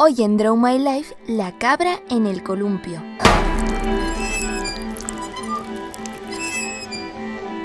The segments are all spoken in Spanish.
Hoy en Draw My Life, la cabra en el columpio.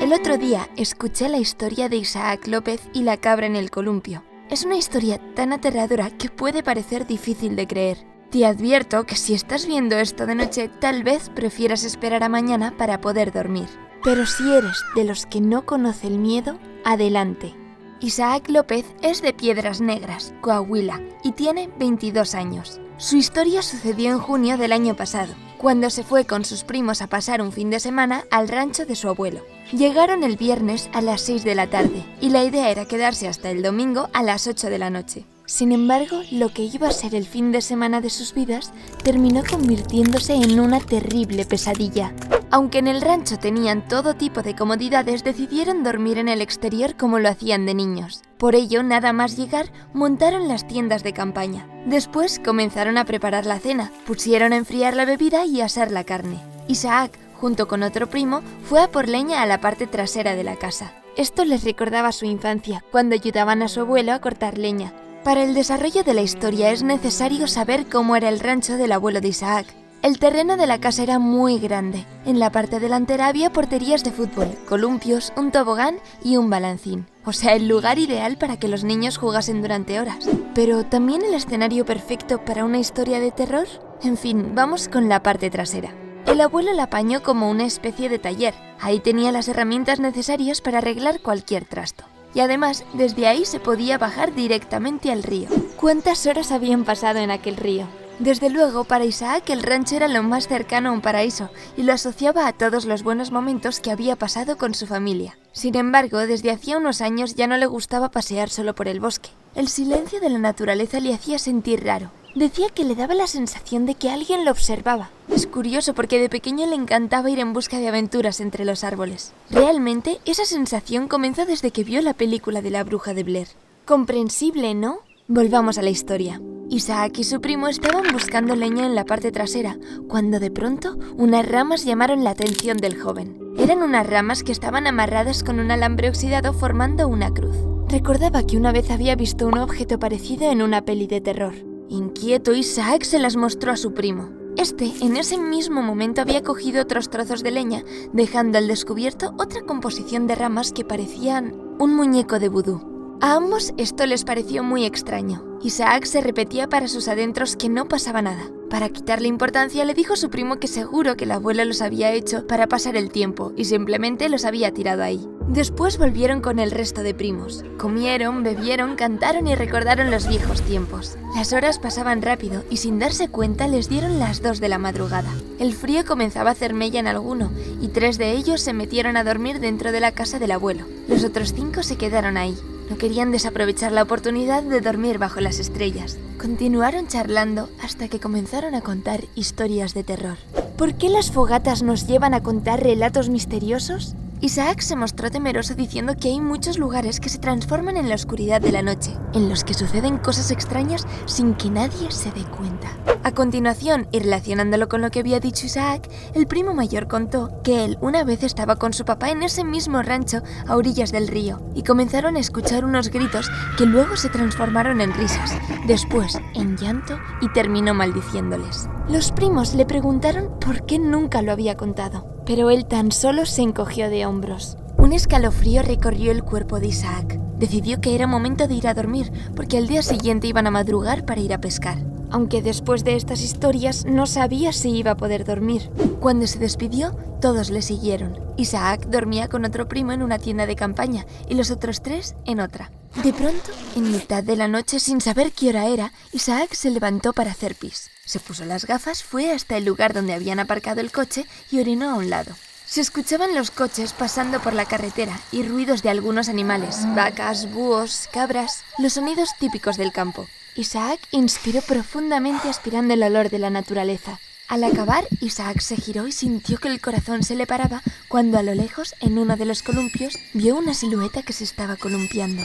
El otro día escuché la historia de Isaac López y la cabra en el columpio. Es una historia tan aterradora que puede parecer difícil de creer. Te advierto que si estás viendo esto de noche, tal vez prefieras esperar a mañana para poder dormir. Pero si eres de los que no conoce el miedo, adelante. Isaac López es de Piedras Negras, Coahuila, y tiene 22 años. Su historia sucedió en junio del año pasado, cuando se fue con sus primos a pasar un fin de semana al rancho de su abuelo. Llegaron el viernes a las 6 de la tarde, y la idea era quedarse hasta el domingo a las 8 de la noche. Sin embargo, lo que iba a ser el fin de semana de sus vidas terminó convirtiéndose en una terrible pesadilla. Aunque en el rancho tenían todo tipo de comodidades, decidieron dormir en el exterior como lo hacían de niños. Por ello, nada más llegar, montaron las tiendas de campaña. Después comenzaron a preparar la cena, pusieron a enfriar la bebida y a asar la carne. Isaac, junto con otro primo, fue a por leña a la parte trasera de la casa. Esto les recordaba su infancia, cuando ayudaban a su abuelo a cortar leña. Para el desarrollo de la historia es necesario saber cómo era el rancho del abuelo de Isaac. El terreno de la casa era muy grande. En la parte delantera había porterías de fútbol, columpios, un tobogán y un balancín. O sea, el lugar ideal para que los niños jugasen durante horas. Pero ¿también el escenario perfecto para una historia de terror? En fin, vamos con la parte trasera. El abuelo la apañó como una especie de taller. Ahí tenía las herramientas necesarias para arreglar cualquier trasto. Y además, desde ahí se podía bajar directamente al río. ¿Cuántas horas habían pasado en aquel río? Desde luego, para Isaac el rancho era lo más cercano a un paraíso y lo asociaba a todos los buenos momentos que había pasado con su familia. Sin embargo, desde hacía unos años ya no le gustaba pasear solo por el bosque. El silencio de la naturaleza le hacía sentir raro. Decía que le daba la sensación de que alguien lo observaba. Es curioso porque de pequeño le encantaba ir en busca de aventuras entre los árboles. Realmente, esa sensación comenzó desde que vio la película de la bruja de Blair. Comprensible, ¿no? Volvamos a la historia. Isaac y su primo estaban buscando leña en la parte trasera, cuando de pronto unas ramas llamaron la atención del joven. Eran unas ramas que estaban amarradas con un alambre oxidado formando una cruz. Recordaba que una vez había visto un objeto parecido en una peli de terror. Inquieto, Isaac se las mostró a su primo. Este, en ese mismo momento, había cogido otros trozos de leña, dejando al descubierto otra composición de ramas que parecían un muñeco de vudú. A ambos esto les pareció muy extraño. Isaac se repetía para sus adentros que no pasaba nada. Para quitarle importancia, le dijo a su primo que seguro que el abuelo los había hecho para pasar el tiempo y simplemente los había tirado ahí. Después volvieron con el resto de primos. Comieron, bebieron, cantaron y recordaron los viejos tiempos. Las horas pasaban rápido y sin darse cuenta les dieron las 2 de la madrugada. El frío comenzaba a hacer mella en alguno y 3 de ellos se metieron a dormir dentro de la casa del abuelo. Los otros 5 se quedaron ahí. No querían desaprovechar la oportunidad de dormir bajo las estrellas. Continuaron charlando hasta que comenzaron a contar historias de terror. ¿Por qué las fogatas nos llevan a contar relatos misteriosos? Isaac se mostró temeroso diciendo que hay muchos lugares que se transforman en la oscuridad de la noche, en los que suceden cosas extrañas sin que nadie se dé cuenta. A continuación, y relacionándolo con lo que había dicho Isaac, el primo mayor contó que él una vez estaba con su papá en ese mismo rancho a orillas del río y comenzaron a escuchar unos gritos que luego se transformaron en risas, después en llanto y terminó maldiciéndoles. Los primos le preguntaron por qué nunca lo había contado, pero él tan solo se encogió de hombros. Un escalofrío recorrió el cuerpo de Isaac. Decidió que era momento de ir a dormir, porque al día siguiente iban a madrugar para ir a pescar. Aunque después de estas historias no sabía si iba a poder dormir. Cuando se despidió, todos le siguieron. Isaac dormía con otro primo en una tienda de campaña y los otros 3 en otra. De pronto, en mitad de la noche, sin saber qué hora era, Isaac se levantó para hacer pis. Se puso las gafas, fue hasta el lugar donde habían aparcado el coche y orinó a un lado. Se escuchaban los coches pasando por la carretera y ruidos de algunos animales, vacas, búhos, cabras, los sonidos típicos del campo. Isaac inspiró profundamente aspirando el olor de la naturaleza. Al acabar, Isaac se giró y sintió que el corazón se le paraba cuando a lo lejos, en uno de los columpios, vio una silueta que se estaba columpiando.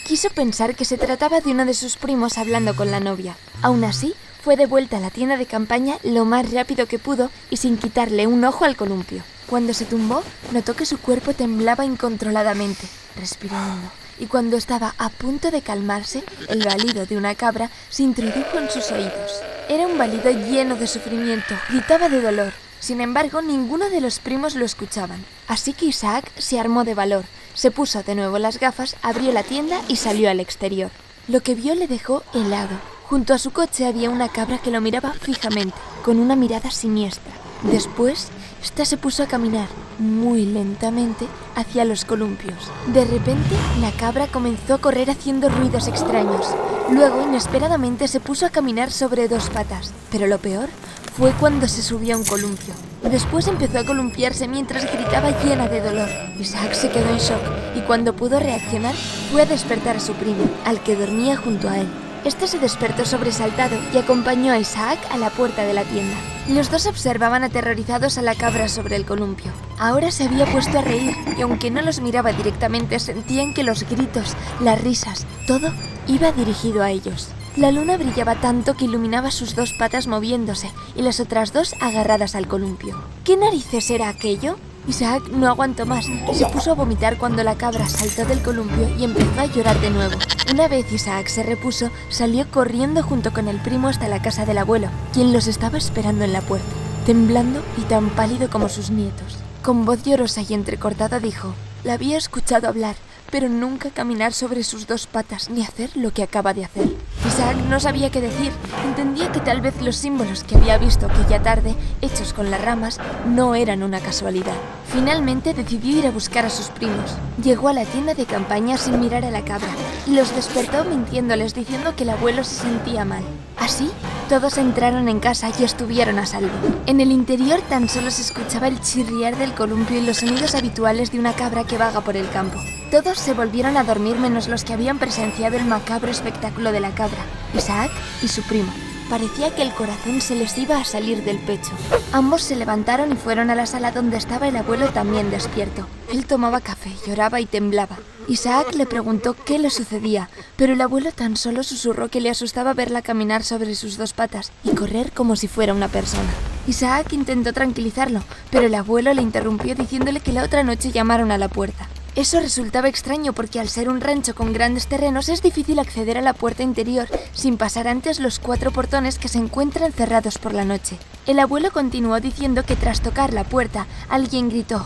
Quiso pensar que se trataba de uno de sus primos hablando con la novia. Aún así, fue de vuelta a la tienda de campaña lo más rápido que pudo y sin quitarle un ojo al columpio. Cuando se tumbó, notó que su cuerpo temblaba incontroladamente. Respiró hondo y cuando estaba a punto de calmarse, el balido de una cabra se introdujo en sus oídos. Era un balido lleno de sufrimiento, gritaba de dolor. Sin embargo, ninguno de los primos lo escuchaban. Así que Isaac se armó de valor, se puso de nuevo las gafas, abrió la tienda y salió al exterior. Lo que vio le dejó helado. Junto a su coche había una cabra que lo miraba fijamente, con una mirada siniestra. Después, esta se puso a caminar muy lentamente hacia los columpios. De repente, la cabra comenzó a correr haciendo ruidos extraños. Luego, inesperadamente, se puso a caminar sobre dos patas. Pero lo peor fue cuando se subió a un columpio. Después empezó a columpiarse mientras gritaba llena de dolor. Isaac se quedó en shock y cuando pudo reaccionar fue a despertar a su primo, al que dormía junto a él. Este se despertó sobresaltado y acompañó a Isaac a la puerta de la tienda. Los dos observaban aterrorizados a la cabra sobre el columpio. Ahora se había puesto a reír y aunque no los miraba directamente, sentían que los gritos, las risas, todo iba dirigido a ellos. La luna brillaba tanto que iluminaba sus dos patas moviéndose y las otras dos agarradas al columpio. ¿Qué narices era aquello? Isaac no aguantó más y se puso a vomitar cuando la cabra saltó del columpio y empezó a llorar de nuevo. Una vez Isaac se repuso, salió corriendo junto con el primo hasta la casa del abuelo, quien los estaba esperando en la puerta, temblando y tan pálido como sus nietos. Con voz llorosa y entrecortada dijo: «La había escuchado hablar, pero nunca caminar sobre sus dos patas ni hacer lo que acaba de hacer». Isaac no sabía qué decir. Entendía que tal vez los símbolos que había visto aquella tarde, hechos con las ramas, no eran una casualidad. Finalmente decidió ir a buscar a sus primos. Llegó a la tienda de campaña sin mirar a la cabra y los despertó mintiéndoles diciendo que el abuelo se sentía mal. Así, todos entraron en casa y estuvieron a salvo. En el interior tan solo se escuchaba el chirriar del columpio y los sonidos habituales de una cabra que vaga por el campo. Todos se volvieron a dormir menos los que habían presenciado el macabro espectáculo de la cabra, Isaac y su primo. Parecía que el corazón se les iba a salir del pecho. Ambos se levantaron y fueron a la sala donde estaba el abuelo también despierto. Él tomaba café, lloraba y temblaba. Isaac le preguntó qué le sucedía, pero el abuelo tan solo susurró que le asustaba verla caminar sobre sus dos patas y correr como si fuera una persona. Isaac intentó tranquilizarlo, pero el abuelo le interrumpió diciéndole que la otra noche llamaron a la puerta. Eso resultaba extraño porque al ser un rancho con grandes terrenos es difícil acceder a la puerta interior sin pasar antes los 4 portones que se encuentran cerrados por la noche. El abuelo continuó diciendo que tras tocar la puerta alguien gritó: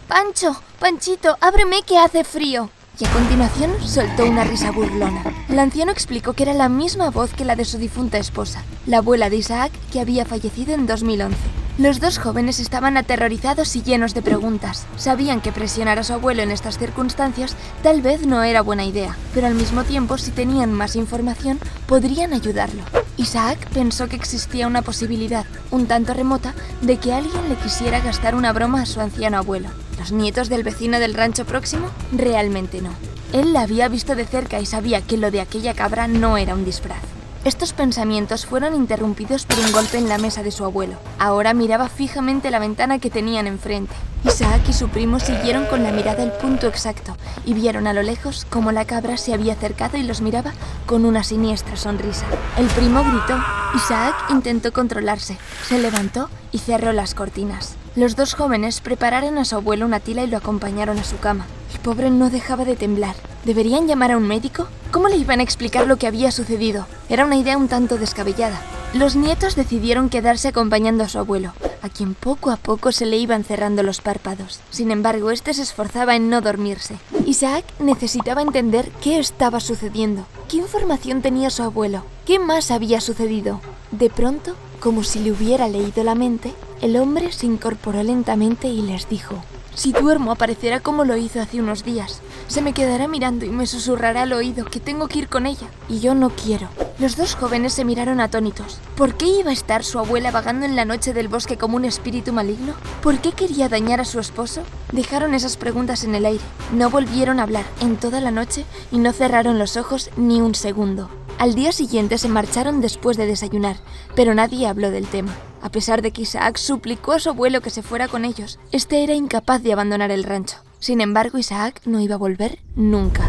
«¡Pancho! ¡Panchito! ¡Ábreme que hace frío!». Y a continuación soltó una risa burlona. El anciano explicó que era la misma voz que la de su difunta esposa, la abuela de Isaac, que había fallecido en 2011. Los dos jóvenes estaban aterrorizados y llenos de preguntas. Sabían que presionar a su abuelo en estas circunstancias tal vez no era buena idea, pero al mismo tiempo, si tenían más información, podrían ayudarlo. Isaac pensó que existía una posibilidad, un tanto remota, de que alguien le quisiera gastar una broma a su anciano abuelo. ¿Los nietos del vecino del rancho próximo? Realmente no. Él la había visto de cerca y sabía que lo de aquella cabra no era un disfraz. Estos pensamientos fueron interrumpidos por un golpe en la mesa de su abuelo. Ahora miraba fijamente la ventana que tenían enfrente. Isaac y su primo siguieron con la mirada el punto exacto y vieron a lo lejos cómo la cabra se había acercado y los miraba con una siniestra sonrisa. El primo gritó. Isaac intentó controlarse, se levantó y cerró las cortinas. Los dos jóvenes prepararon a su abuelo una tila y lo acompañaron a su cama. El pobre no dejaba de temblar. ¿Deberían llamar a un médico? ¿Cómo le iban a explicar lo que había sucedido? Era una idea un tanto descabellada. Los nietos decidieron quedarse acompañando a su abuelo, a quien poco a poco se le iban cerrando los párpados. Sin embargo, este se esforzaba en no dormirse. Isaac necesitaba entender qué estaba sucediendo. ¿Qué información tenía su abuelo? ¿Qué más había sucedido? De pronto, como si le hubiera leído la mente, el hombre se incorporó lentamente y les dijo: «Si duermo aparecerá como lo hizo hace unos días. Se me quedará mirando y me susurrará al oído que tengo que ir con ella. Y yo no quiero». Los dos jóvenes se miraron atónitos. ¿Por qué iba a estar su abuela vagando en la noche del bosque como un espíritu maligno? ¿Por qué quería dañar a su esposo? Dejaron esas preguntas en el aire. No volvieron a hablar en toda la noche y no cerraron los ojos ni un segundo. Al día siguiente se marcharon después de desayunar, pero nadie habló del tema. A pesar de que Isaac suplicó a su abuelo que se fuera con ellos, este era incapaz de abandonar el rancho. Sin embargo, Isaac no iba a volver nunca.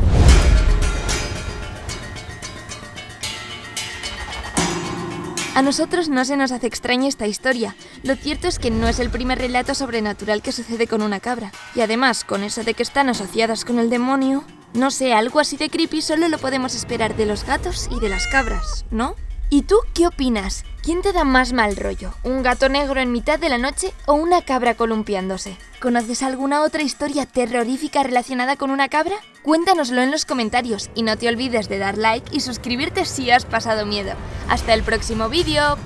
A nosotros no se nos hace extraña esta historia. Lo cierto es que no es el primer relato sobrenatural que sucede con una cabra. Y además, con eso de que están asociadas con el demonio, no sé, algo así de creepy solo lo podemos esperar de los gatos y de las cabras, ¿no? ¿Y tú qué opinas? ¿Quién te da más mal rollo? ¿Un gato negro en mitad de la noche o una cabra columpiándose? ¿Conoces alguna otra historia terrorífica relacionada con una cabra? Cuéntanoslo en los comentarios y no te olvides de dar like y suscribirte si has pasado miedo. ¡Hasta el próximo vídeo!